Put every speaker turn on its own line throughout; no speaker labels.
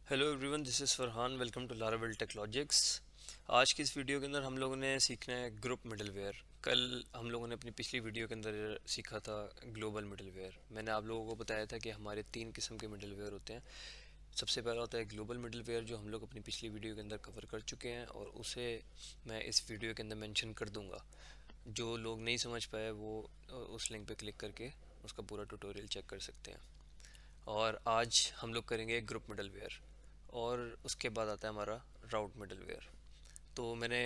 Hello everyone, this is Farhan. Welcome to Laravel technologics. आज की इस वीडियो के अंदर हम लोगों ने सीखना है ग्रुप मिडलवेयर। कल हम लोगों ने अपनी पिछली वीडियो के अंदर सीखा था ग्लोबल मिडलवेयर। मैंने आप लोगों को बताया था कि हमारे तीन किस्म के मिडलवेयर होते हैं। सबसे पहला होता है ग्लोबल मिडलवेयर, जो हम लोग अपनी पिछली वीडियो के अंदर कवर कर चुके हैं और उसे मैं इस वीडियो के अंदर मेंशन कर दूंगा। जो लोग नहीं समझ पाए वो उस लिंक पे क्लिक करके उसका पूरा ट्यूटोरियल चेक कर सकते हैं। और आज हम लोग करेंगे ग्रुप मिडलवेयर और उसके बाद आता है हमारा राउट मिडलवेयर। तो मैंने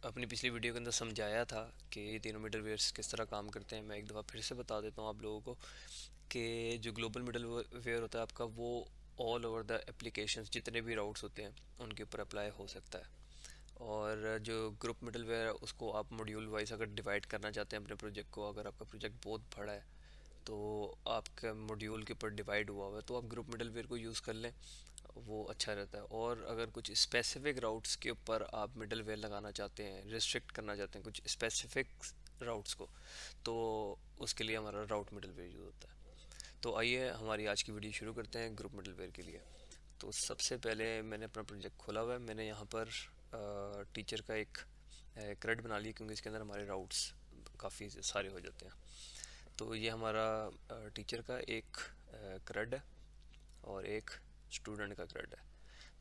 अपनी पिछली वीडियो के अंदर समझाया था कि ये तीनों मिडलवेयर्स किस तरह काम करते हैं। मैं एक दफ़ा फिर से बता देता हूँ आप लोगों को कि जो ग्लोबल मिडलवेयर होता है आपका, वो ऑल ओवर द एप्लीकेशंस, जितने भी राउट्स होते हैं उनके ऊपर अप्लाई हो सकता है। और जो ग्रुप मिडलवेयर है उसको आप मॉड्यूल वाइज अगर डिवाइड करना चाहते हैं अपने प्रोजेक्ट को, अगर आपका प्रोजेक्ट बहुत बड़ा है तो आपका मॉड्यूल के ऊपर डिवाइड हुआ हुआ है तो आप ग्रुप मिडलवेयर को यूज़ कर लें, वो अच्छा रहता है। और अगर कुछ स्पेसिफिक राउट्स के ऊपर आप मिडलवेयर लगाना चाहते हैं, रिस्ट्रिक्ट करना चाहते हैं कुछ स्पेसिफिक राउट्स को, तो उसके लिए हमारा राउट मिडलवेयर यूज़ होता है। तो आइए हमारी आज की वीडियो शुरू करते हैं ग्रुप मिडलवेयर के लिए। तो सबसे पहले मैंने अपना प्रोजेक्ट खोला हुआ है। मैंने यहाँ पर टीचर का एक क्रेड बना लिया क्योंकि इसके अंदर हमारे राउट्स काफ़ी सारे हो जाते हैं। तो ये हमारा टीचर का एक क्रेड है और एक स्टूडेंट का क्रेड है।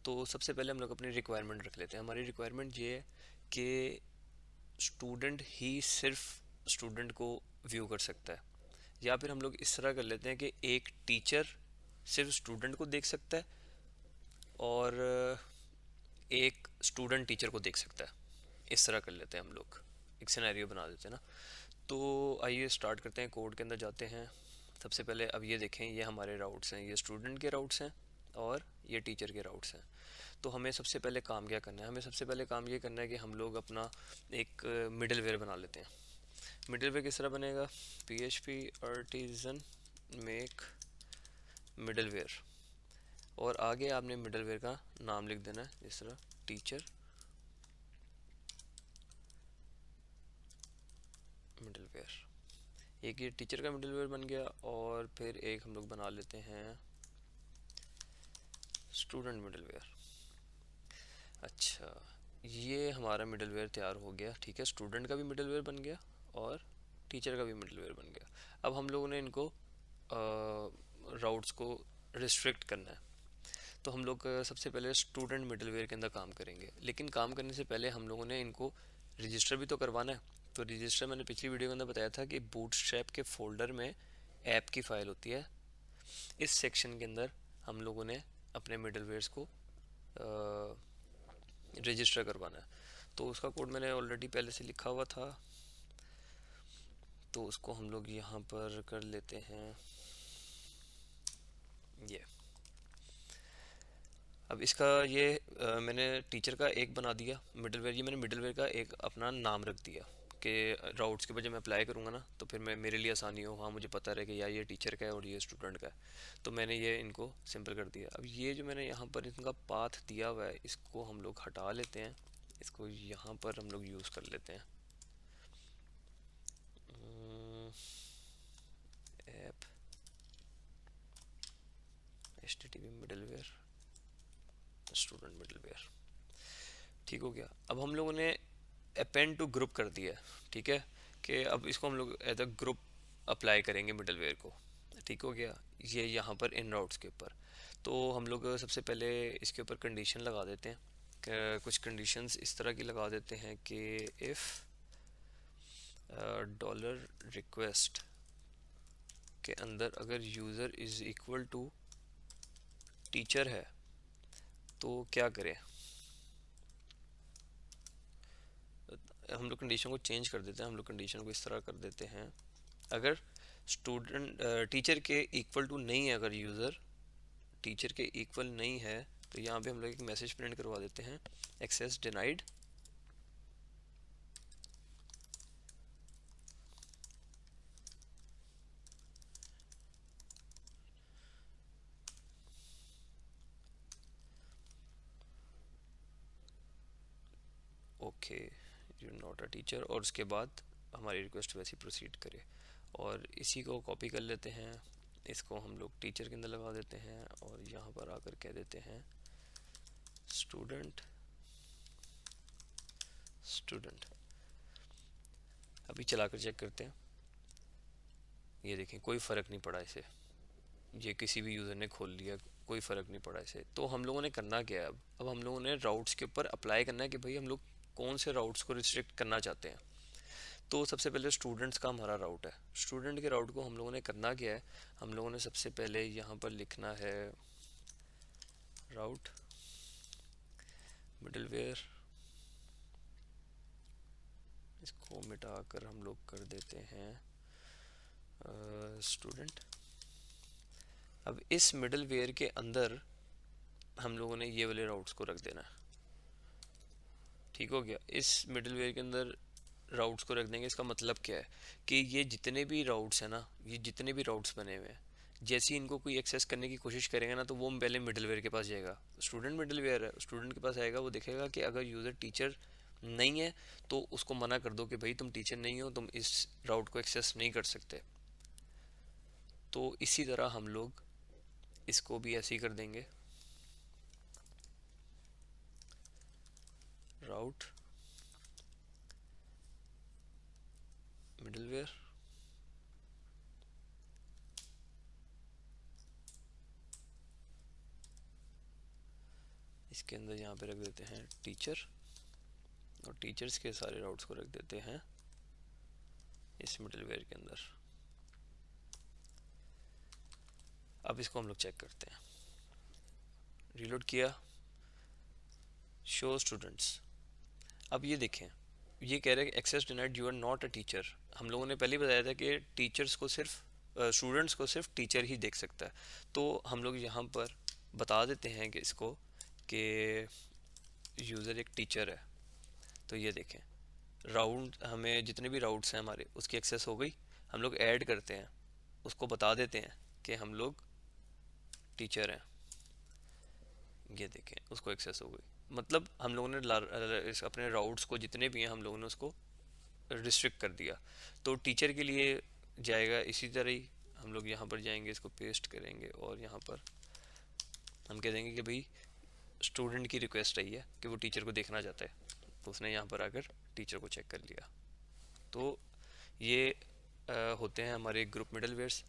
तो सबसे पहले हम लोग अपनी रिक्वायरमेंट रख लेते हैं। हमारी रिक्वायरमेंट ये है कि स्टूडेंट ही सिर्फ स्टूडेंट को व्यू कर सकता है, या फिर हम लोग इस तरह कर लेते हैं कि एक टीचर सिर्फ स्टूडेंट को देख सकता है और एक स्टूडेंट टीचर को देख सकता है। इस तरह कर लेते हैं हम लोग, एक सिनेरियो बना देते हैं ना। तो आइए स्टार्ट करते हैं, कोड के अंदर जाते हैं। सबसे पहले अब ये देखें, ये हमारे राउट्स हैं, ये स्टूडेंट के राउट्स हैं और ये टीचर के राउट्स हैं। तो हमें सबसे पहले काम क्या करना है? हमें सबसे पहले काम ये करना है कि हम लोग अपना एक मिडलवेयर बना लेते हैं। मिडलवेयर किस तरह बनेगा? PHP आर्टिजन मेक मिडलवेयर, और आगे आपने मिडलवेयर का नाम लिख देना है, जिस तरह टीचर मिडलवेयर। एक ये टीचर का मिडलवेयर बन गया और फिर एक हम लोग बना लेते हैं स्टूडेंट मिडलवेयर। अच्छा, ये हमारा मिडलवेयर तैयार हो गया। ठीक है, स्टूडेंट का भी मिडलवेयर बन गया और टीचर का भी मिडलवेयर बन गया। अब हम लोगों ने इनको राउट्स को रिस्ट्रिक्ट करना है। तो हम लोग सबसे पहले स्टूडेंट मिडलवेयर के अंदर काम करेंगे, लेकिन काम करने से पहले हम लोगों ने इनको रजिस्टर भी तो करवाना है। तो रजिस्टर मैंने पिछली वीडियो के अंदर बताया था कि बूटस्ट्रैप के फोल्डर में ऐप की फ़ाइल होती है। इस सेक्शन के अंदर हम लोगों ने अपने मिडलवेयर्स को रजिस्टर करवाना है। तो उसका कोड मैंने ऑलरेडी पहले से लिखा हुआ था, तो उसको हम लोग यहाँ पर कर लेते हैं ये। अब इसका ये मैंने टीचर का एक बना दिया मिडलवेयर। ये मैंने मिडलवेयर का एक अपना नाम रख दिया कि राउट्स के बाद जब मैं अप्लाई करूँगा ना तो फिर मैं मेरे लिए आसानी हो, हाँ मुझे पता रहे कि यार ये टीचर का है और ये स्टूडेंट का है। तो मैंने ये इनको सिंपल कर दिया। अब ये जो मैंने यहाँ पर इनका पाथ दिया हुआ है, इसको हम लोग हटा लेते हैं। इसको यहाँ पर हम लोग यूज़ कर लेते हैं app HTTP middleware student middleware. ठीक हो गया। अब हम लोगों ने अपेंड टू ग्रुप कर दिया है। ठीक है, कि अब इसको हम लोग एज अ ग्रुप अप्लाई करेंगे मिडलवेयर को। ठीक हो गया, ये यहाँ पर इन राउट्स के ऊपर। तो हम लोग सबसे पहले इसके ऊपर कंडीशन लगा देते हैं। कुछ कंडीशंस इस तरह की लगा देते हैं कि इफ़ डॉलर रिक्वेस्ट के अंदर अगर user is equal to teacher है तो क्या करें। हम लोग कंडीशन को चेंज कर देते हैं। हम लोग कंडीशन को इस तरह कर देते हैं, अगर स्टूडेंट टीचर के इक्वल टू नहीं है, अगर यूज़र टीचर के इक्वल नहीं है तो यहाँ पे हम लोग एक मैसेज प्रिंट करवा देते हैं, access denied. Okay, you not a teacher, और उसके बाद हमारी रिक्वेस्ट वैसे प्रोसीड करे। और इसी को कॉपी कर लेते हैं, इसको हम लोग टीचर के अंदर लगा देते हैं और यहाँ पर आकर कह देते हैं स्टूडेंट स्टूडेंट। अभी चलाकर चेक करते हैं। ये देखें कोई फ़र्क नहीं पड़ा इसे, ये किसी भी यूज़र ने खोल लिया, कोई फ़र्क नहीं पड़ा इसे। तो हम लोगों ने करना क्या है, अब हम लोगों ने राउट्स के ऊपर अप्लाई करना है कि भाई हम लोग कौन से राउट्स को रिस्ट्रिक्ट करना चाहते हैं। तो सबसे पहले स्टूडेंट्स का हमारा राउट है। स्टूडेंट के राउट को हम लोगों ने करना क्या है, हम लोगों ने सबसे पहले यहाँ पर लिखना है राउट मिडलवेयर। इसको मिटाकर हम लोग कर देते हैं स्टूडेंट। अब इस मिडलवेयर के अंदर हम लोगों ने ये वाले राउट्स को रख देना है। ठीक हो गया। इस मिडलवेयर के अंदर राउट्स को रख देंगे। इसका मतलब क्या है कि ये जितने भी राउट्स हैं ना, ये जितने भी राउट्स बने हुए हैं, जैसे ही इनको कोई एक्सेस करने की कोशिश करेगा ना, तो वो पहले मिडलवेयर के पास जाएगा। स्टूडेंट मिडलवेयर है, स्टूडेंट के पास आएगा, वो देखेगा कि अगर यूज़र टीचर नहीं है तो उसको मना कर दो कि भाई तुम टीचर नहीं हो, तुम इस राउट को एक्सेस नहीं कर सकते। तो इसी तरह हम लोग इसको भी ऐसे ही कर देंगे। राउट मिडलवेयर, इसके अंदर यहाँ पे रख देते हैं टीचर, और टीचर्स के सारे राउट्स को रख देते हैं इस मिडलवेयर के अंदर। अब इसको हम लोग चेक करते हैं। रीलोड किया, शो स्टूडेंट्स। अब ये देखें, ये कह रहे हैं access denied, you are not a teacher. हम लोगों ने पहले बताया था कि टीचर्स को सिर्फ स्टूडेंट्स को सिर्फ टीचर ही देख सकता है। तो हम लोग यहाँ पर बता देते हैं कि इसको कि यूज़र एक टीचर है। तो ये देखें, राउंड हमें जितने भी राउट्स हैं हमारे उसकी एक्सेस हो गई। हम लोग ऐड करते हैं, उसको बता देते हैं कि हम लोग टीचर हैं। ये देखें उसको एक्सेस हो गई। मतलब हम लोगों ने अपने राउट्स को जितने भी हैं हम लोगों ने उसको रिस्ट्रिक्ट कर दिया। तो टीचर के लिए जाएगा इसी तरह ही। हम लोग यहाँ पर जाएंगे, इसको पेस्ट करेंगे और यहाँ पर हम कह देंगे कि भाई स्टूडेंट की रिक्वेस्ट आई है कि वो टीचर को देखना चाहता है, तो उसने यहाँ पर आकर टीचर को चेक कर लिया। तो ये होते हैं हमारे ग्रुप मिडलवेयर्स।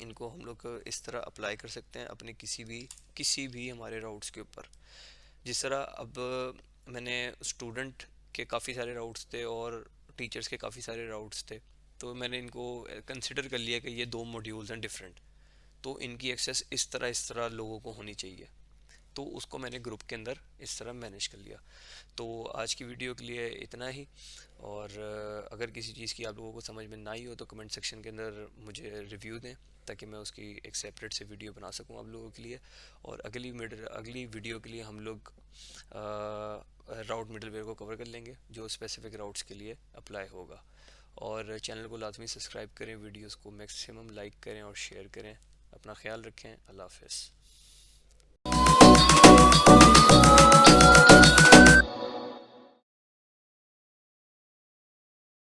इनको हम लोग इस तरह अप्लाई कर सकते हैं अपने किसी भी हमारे राउट्स के ऊपर। जिस तरह अब मैंने स्टूडेंट के काफ़ी सारे राउट्स थे और टीचर्स के काफ़ी सारे राउट्स थे, तो मैंने इनको कंसिडर कर लिया कि ये दो मॉड्यूल्स हैं डिफरेंट, तो इनकी एक्सेस इस तरह लोगों को होनी चाहिए। तो उसको मैंने ग्रुप के अंदर इस तरह मैनेज कर लिया। तो आज की वीडियो के लिए इतना ही। और अगर किसी चीज़ की आप लोगों को समझ में ना आई हो तो कमेंट सेक्शन के अंदर मुझे रिव्यू दें, ताकि मैं उसकी एक सेपरेट से वीडियो बना सकूं आप लोगों के लिए। और अगली वीडियो के लिए हम लोग राउट मिडलवेयर को कवर कर लेंगे, जो स्पेसिफिक राउट्स के लिए अप्लाई होगा। और चैनल को लाजमी सब्सक्राइब करें, वीडियोस को मैक्सिमम लाइक करें और शेयर करें। अपना ख्याल रखें। अल्लाह हाफ़िज़।